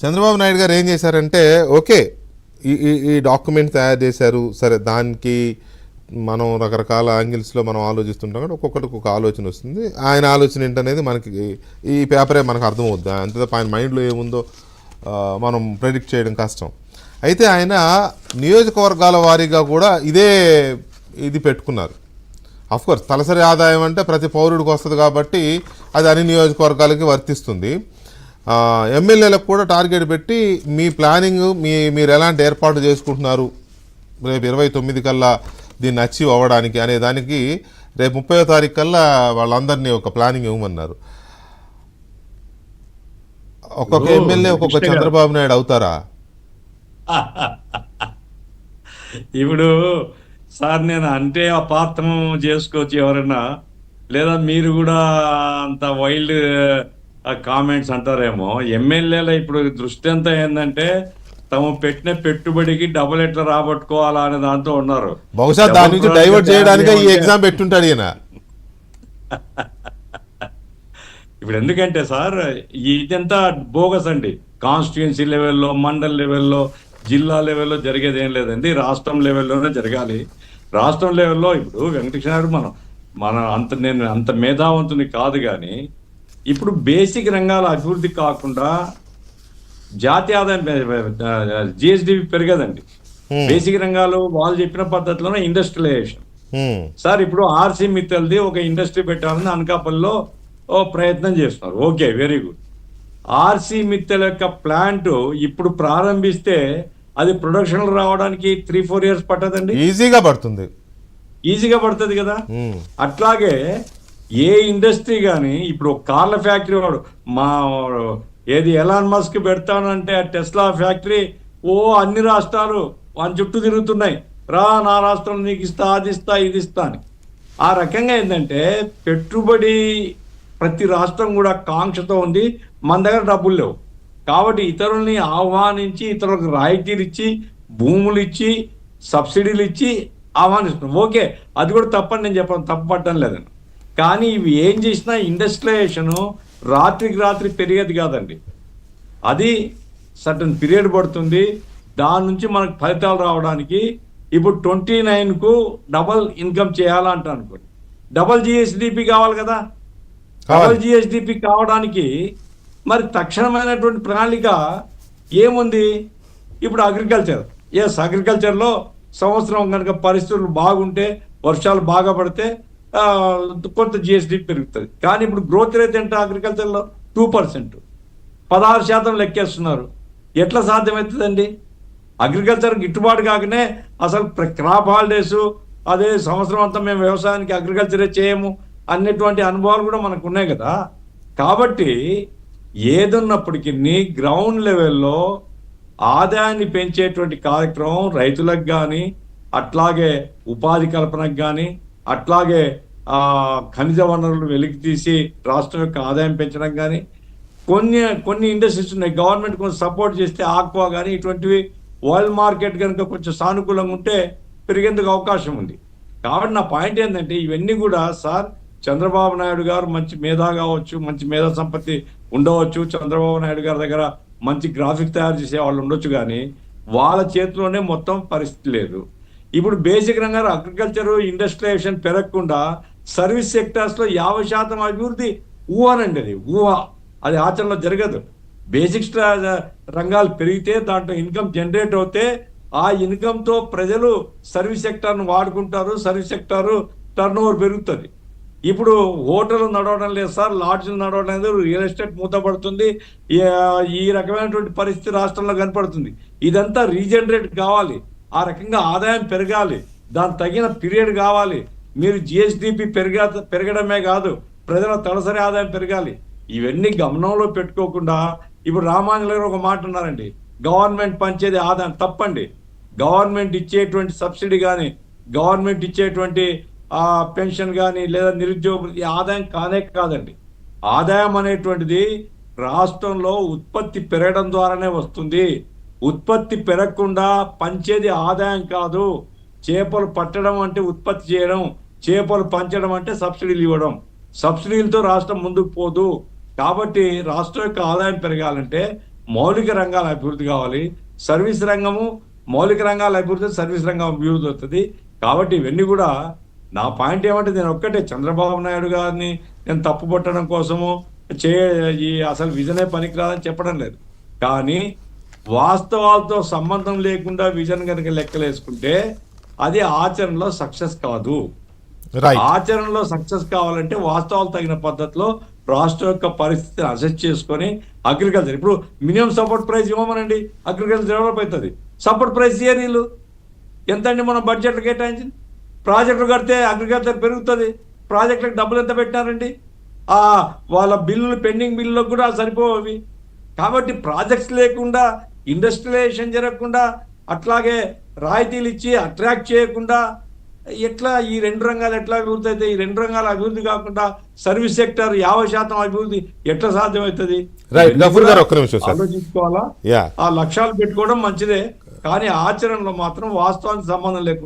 చంద్రబాబు నాయుడు గారు ఏం చేశారంటే, ఓకే ఈ ఈ ఈ డాక్యుమెంట్ తయారు చేశారు, సరే దానికి మనం రకరకాల యాంగిల్స్లో మనం ఆలోచిస్తుంటాం కానీ ఒక్కొక్కరికి ఒక ఆలోచన వస్తుంది. ఆయన ఆలోచన ఏంటనేది మనకి ఈ పేపరే మనకు అర్థమవుద్ది. అంతే తప్ప ఆయన మైండ్లో ఏముందో మనం ప్రెడిక్ట్ చేయడం కష్టం. అయితే ఆయన నియోజకవర్గాల వారీగా కూడా ఇది పెట్టుకున్నారు. అఫ్కోర్స్ తలసరి ఆదాయం అంటే ప్రతి పౌరుడికి వస్తుంది కాబట్టి అది అన్ని నియోజకవర్గాలకి వర్తిస్తుంది. ఎమ్మెల్యేలకు కూడా టార్గెట్ పెట్టి మీ ప్లానింగ్ మీరు ఎలాంటి ఏర్పాటు చేసుకుంటున్నారు రేపు 29 కల్లా దీన్ని అచీవ్ అవ్వడానికి అనే దానికి రేపు 30వ తారీఖు కల్లా వాళ్ళందరినీ ఒక ప్లానింగ్ ఇవ్వమన్నారు. ఒక్కొక్క ఎమ్మెల్యే ఒక్కొక్క చంద్రబాబు నాయుడు అవుతారా? ఇప్పుడు సార్ నేను అంటే అపార్థం చేసుకోవచ్చు ఎవరైనా, లేదా మీరు కూడా అంత వైల్డ్ కామెంట్స్ అంటారేమో. ఎమ్మెల్యేల ఇప్పుడు దృష్టి అంతా ఏంటంటే తాము పెట్టిన పెట్టుబడికి డబుల్ ఎట్లా రాబట్టుకోవాలా అనే దాంతో ఉన్నారు. బహుశా దాని నుంచి డైవర్ట్ చేయడానికి ఈ ఎగ్జామ్ పెట్టుంటాడు ఈయన. ఇప్పుడు ఎందుకంటే సార్ ఇదంతా బోగస్ అండి. కాన్స్టిట్యుయెన్సీ లెవెల్లో, మండల్ లెవెల్లో, జిల్లా లెవెల్లో జరిగేది ఏం లేదండి. రాష్ట్రం లెవెల్లోనే జరగాలి. రాష్ట్రం లెవెల్లో ఇప్పుడు వెంకటేశ్వర నేను అంత మేధావంతుని కాదు, కానీ ఇప్పుడు బేసిక్ రంగాల అభివృద్ధి కాకుండా జాతీయ ఆదాయం జిఎస్డిపి పెరగదండి. బేసిక్ రంగాలు వాళ్ళు చెప్పిన పద్ధతిలోనే ఇండస్ట్రియలైజేషన్. సార్ ఇప్పుడు ఆర్సీ మిత్తల్ది ఒక ఇండస్ట్రీ పెట్టాలని అనకాపల్లిలో ప్రయత్నం చేస్తున్నారు. Okay, very good. RC Mittal యొక్క ప్లాంట్ ఇప్పుడు ప్రారంభిస్తే అది ప్రొడక్షన్ రావడానికి 3-4 years పట్టదండి. ఈజీగా పడుతుంది కదా. అట్లాగే ఏ ఇండస్ట్రీ కానీ ఇప్పుడు కార్ల ఫ్యాక్టరీ వాడు ఎలాన్ మస్క్ పెడతానంటే ఆ టెస్లా ఫ్యాక్టరీ అన్ని రాష్ట్రాలు వాని చుట్టూ తిరుగుతున్నాయి. నా రాష్ట్రం నీకు ఇస్తా, అది ఇస్తా, ఇది ఇస్తా అని. ఆ రకంగా ఏంటంటే పెట్టుబడి ప్రతి రాష్ట్రం కూడా కాంక్షతో ఉంది. మన దగ్గర డబ్బులు లేవు కాబట్టి ఇతరుల్ని ఆహ్వానించి, ఇతరులకు రాయితీలు ఇచ్చి, భూములు ఇచ్చి, సబ్సిడీలు ఇచ్చి ఆహ్వానిస్తున్నాం. ఓకే, అది కూడా తప్పని నేను చెప్పను, తప్పు పట్టడం లేదని. కానీ ఇవి ఏం చేసినా ఇండస్ట్రియలైజేషను రాత్రికి రాత్రి పెరిగేది కాదండి. అది సర్టన్ పీరియడ్ పడుతుంది. దాని నుంచి మనకు ఫలితాలు రావడానికి ఇప్పుడు 29కు డబల్ ఇన్కమ్ చేయాలంట అనుకోండి, డబల్ జిఎస్డిపి కావాలి కదా. డబల్ జిఎస్డిపి కావడానికి మరి తక్షణమైనటువంటి ప్రణాళిక ఏముంది? ఇప్పుడు అగ్రికల్చర్లో సంవత్సరం కనుక పరిస్థితులు బాగుంటే, వర్షాలు బాగా పడితే కొంత జిఎస్డి పెరుగుతుంది. కానీ ఇప్పుడు గ్రోత్ రేట్ ఎంత అగ్రికల్చర్లో 2%, 16% లెక్కేస్తున్నారు. ఎట్లా సాధ్యమవుతుందండి? అగ్రికల్చర్ గిట్టుబాటు కాకనే అసలు క్రాప్ హాలిడేస్, అదే సంవత్సరం అంతా మేము వ్యవసాయానికి అగ్రికల్చరే చేయము అనేటువంటి అనుభవాలు కూడా మనకు ఉన్నాయి కదా. కాబట్టి ఏదున్నప్పటికీ గ్రౌండ్ లెవెల్లో ఆదాయాన్ని పెంచేటువంటి కార్యక్రమం రైతులకు కానీ, అట్లాగే ఉపాధి కల్పనకు కానీ, అట్లాగే ఖనిజ వనరులు వెలికి తీసి రాష్ట్రం యొక్క ఆదాయం పెంచడం కానీ, కొన్ని ఇండస్ట్రీస్ ఉన్నాయి. గవర్నమెంట్ కొంచెం సపోర్ట్ చేస్తే ఆక్వా కానీ ఇటువంటివి వరల్డ్ మార్కెట్ కనుక కొంచెం సానుకూలంగా ఉంటే పెరిగేందుకు అవకాశం ఉంది. కాబట్టి నా పాయింట్ ఏంటంటే ఇవన్నీ కూడా సార్ చంద్రబాబు నాయుడు గారు మంచి మేధా కావచ్చు, మంచి మేధా సంపత్తి ఉండవచ్చు, చంద్రబాబు నాయుడు గారి దగ్గర మంచి గ్రాఫిక్ తయారు చేసే వాళ్ళు ఉండొచ్చు, కానీ వాళ్ళ చేతిలోనే మొత్తం పరిస్థితి లేదు. ఇప్పుడు బేసిక్ రంగా అగ్రికల్చర్, ఇండస్ట్రియలైజేషన్ పెరగకుండా సర్వీస్ సెక్టార్స్లో 50% అభివృద్ధి ఊహనండి. అది ఆచరణలో జరగదు. బేసిక్ రంగాలు పెరిగితే దాంట్లో ఇన్కమ్ జనరేట్ అవుతే ఆ ఇన్కమ్తో ప్రజలు సర్వీస్ సెక్టార్ను వాడుకుంటారు, సర్వీస్ సెక్టారు టర్న్ ఓవర్ పెరుగుతుంది. ఇప్పుడు హోటల్ నడవడం లేదు సార్, లాడ్జ్లు నడవడం లేదు, రియల్ ఎస్టేట్ మూతపడుతుంది. ఈ రకమైనటువంటి పరిస్థితి రాష్ట్రంలో కనపడుతుంది. ఇదంతా రీజనరేట్ కావాలి, ఆ రకంగా ఆదాయం పెరగాలి, దానికి తగిన పీరియడ్ కావాలి. మీరు జిఎస్డిపి పెరగడమే కాదు, ప్రజల తలసరి ఆదాయం పెరగాలి. ఇవన్నీ గమనంలో పెట్టుకోకుండా ఇప్పుడు రామాంజలి గారు ఒక మాట ఉన్నారండి, గవర్నమెంట్ పంచేది ఆదాయం. తప్పండి. గవర్నమెంట్ ఇచ్చేటువంటి సబ్సిడీ కానీ, గవర్నమెంట్ ఇచ్చేటువంటి పెన్షన్ కానీ, లేదా నిరుద్యోగ ఆదాయం కాదండి. ఆదాయం అనేటువంటిది రాష్ట్రంలో ఉత్పత్తి పెరగడం ద్వారానే వస్తుంది. ఉత్పత్తి పెరగకుండా పంచేది ఆదాయం కాదు. చేపలు పట్టడం అంటే ఉత్పత్తి చేయడం, చేపలు పంచడం అంటే సబ్సిడీలు ఇవ్వడం. సబ్సిడీలతో రాష్ట్రం ముందుకు పోదు. కాబట్టి రాష్ట్రం యొక్క ఆదాయం పెరగాలంటే మౌలిక రంగాల అభివృద్ధి కావాలి. సర్వీస్ రంగము మౌలిక రంగాల అభివృద్ధి, సర్వీస్ రంగం అభివృద్ధి అవుతుంది. కాబట్టి ఇవన్నీ కూడా నా పాయింట్ ఏమంటే నేను ఒక్కటే, చంద్రబాబు నాయుడు గారిని నేను తప్పు పట్టడం కోసము ఈ అసలు విజనే పనికిరాదని చెప్పడం లేదు. కానీ వాస్తవాలతో సంబంధం లేకుండా విజన్ కనుక లెక్కలేసుకుంటే అది ఆచరణలో సక్సెస్ కాదు. రైట్. ఆచరణలో సక్సెస్ కావాలంటే వాస్తవాలు తగిన పద్ధతిలో రాష్ట్రం యొక్క పరిస్థితిని అసెస్ చేసుకొని అగ్రికల్చర్, ఇప్పుడు మినిమం సపోర్ట్ ప్రైస్ ఇవ్వమనండి, అగ్రికల్చర్ డెవలప్ అవుతుంది. సపోర్ట్ ప్రైస్ ఇయర్ ఎంత అండి మనం బడ్జెట్లు కేటాయించింది? ప్రాజెక్టులు కడితే అగ్రికల్చర్ పెరుగుతుంది. ప్రాజెక్టులకు డబ్బులు ఎంత పెట్టినారండి? వాళ్ళ బిల్లులు, పెండింగ్ బిల్లులకు కూడా సరిపోవి. కాబట్టి ప్రాజెక్ట్స్ లేకుండా, ఇండస్ట్రియలైజేషన్ జరగకుండా, అట్లాగే రాయితీలు ఇచ్చి అట్రాక్ట్ చేయకుండా ఎట్లా ఈ రెండు రంగాలు ఎట్లా అభివృద్ధి అవుతాయి? ఈ రెండు రంగాల అభివృద్ధి కాకుండా సర్వీస్ సెక్టర్ 50% అభివృద్ధి ఎట్లా సాధ్యమవుతుంది? రైట్. గఫూర్ గారు ఒక్క నిమిషం సార్. ఆలోచించుకోవాలా. యా. ఆ లక్ష్యాలు పెట్టుకోవడం మంచిదే, కానీ ఆచరణలో మాత్రం వాస్తవానికి సంబంధం లేకుండా